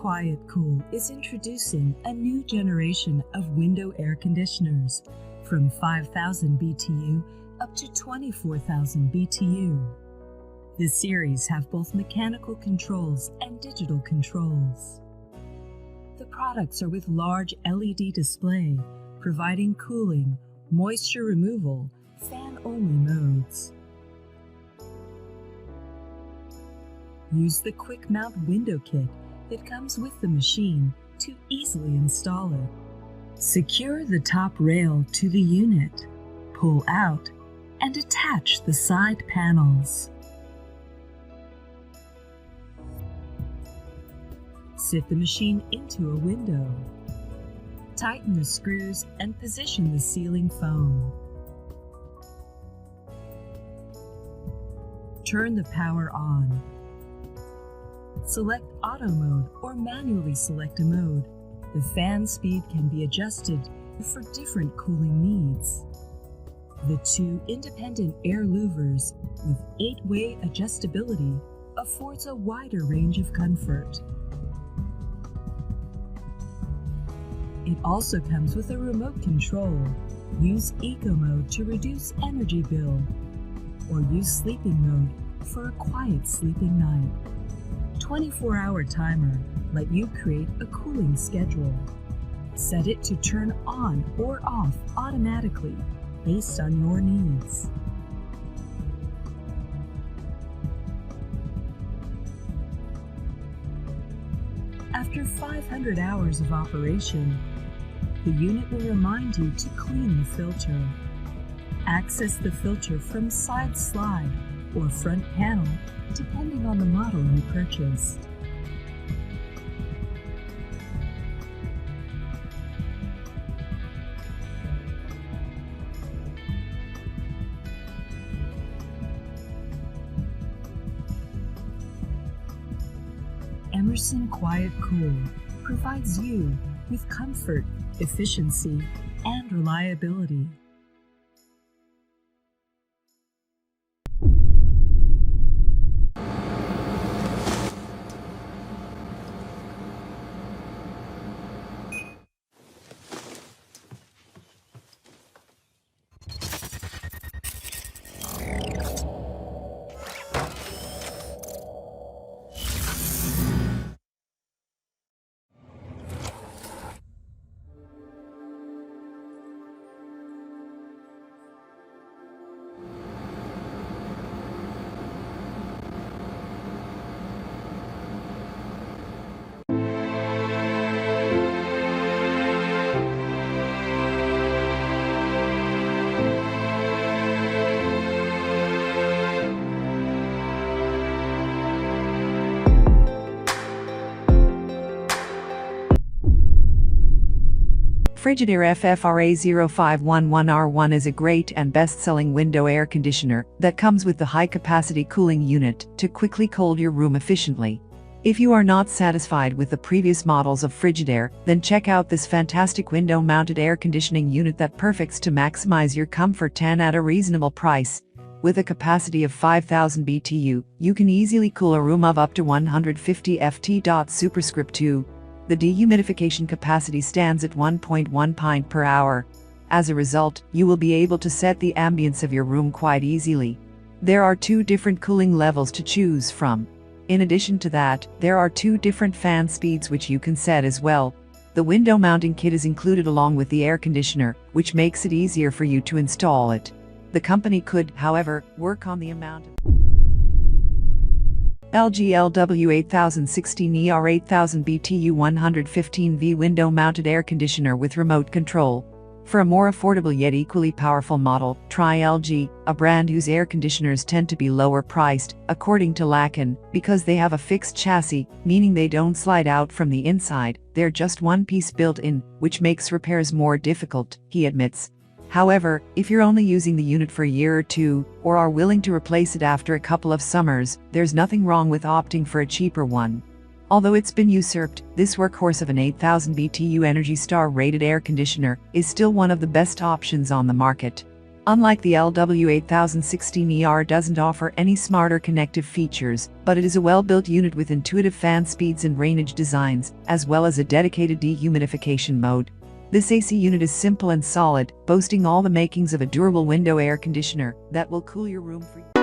Quiet Kool is introducing a new generation of window air conditioners from 5,000 BTU up to 24,000 BTU. The series have both mechanical controls and digital controls. The products are with large LED display, providing cooling, moisture removal, fan-only modes. Use the quick mount window kit that comes with the machine to easily install it. Secure the top rail to the unit, pull out, and attach the side panels. Sit the machine into a window. Tighten the screws and position the sealing foam. Turn the power on. Select auto mode or manually select a mode. The fan speed can be adjusted for different cooling needs. The two independent air louvers with 8-way adjustability affords a wider range of comfort. It also comes with a remote control. Use Eco Mode to reduce energy bill, or use Sleeping Mode for a quiet sleeping night. 24-hour timer let you create a cooling schedule. Set it to turn on or off automatically based on your needs. After 500 hours of operation, the unit will remind you to clean the filter. Access the filter from side slide or front panel, depending on the model you purchased. Emerson Quiet Kool provides you with comfort, efficiency, and reliability. Frigidaire FFRA0511R1 is a great and best-selling window air conditioner that comes with the high-capacity cooling unit to quickly cool your room efficiently. If you are not satisfied with the previous models of Frigidaire, then check out this fantastic window-mounted air conditioning unit that perfects to maximize your comfort and at a reasonable price. With a capacity of 5,000 BTU, you can easily cool a room of up to 150 FT. Superscript 2. The dehumidification capacity stands at 1.1 pint per hour. As a result, you will be able to set the ambience of your room quite easily. There are 2 different cooling levels to choose from. In addition to that, there are 2 different fan speeds which you can set as well. The window mounting kit is included along with the air conditioner, which makes it easier for you to install it. The company could, however, work on the amount of LG LW8016 ER 8000 BTU 115V window-mounted air conditioner with remote control. For a more affordable yet equally powerful model, try LG, a brand whose air conditioners tend to be lower priced, according to Lacan, because they have a fixed chassis, meaning they don't slide out from the inside, they're just one piece built in, which makes repairs more difficult, he admits. However, if you're only using the unit for a year or 2, or are willing to replace it after a couple of summers, there's nothing wrong with opting for a cheaper one. Although it's been usurped, this workhorse of an 8000 BTU Energy Star rated air conditioner is still one of the best options on the market. Unlike the LW8016ER doesn't offer any smarter connective features, but it is a well-built unit with intuitive fan speeds and range designs, as well as a dedicated dehumidification mode. This AC unit is simple and solid, boasting all the makings of a durable window air conditioner that will cool your room for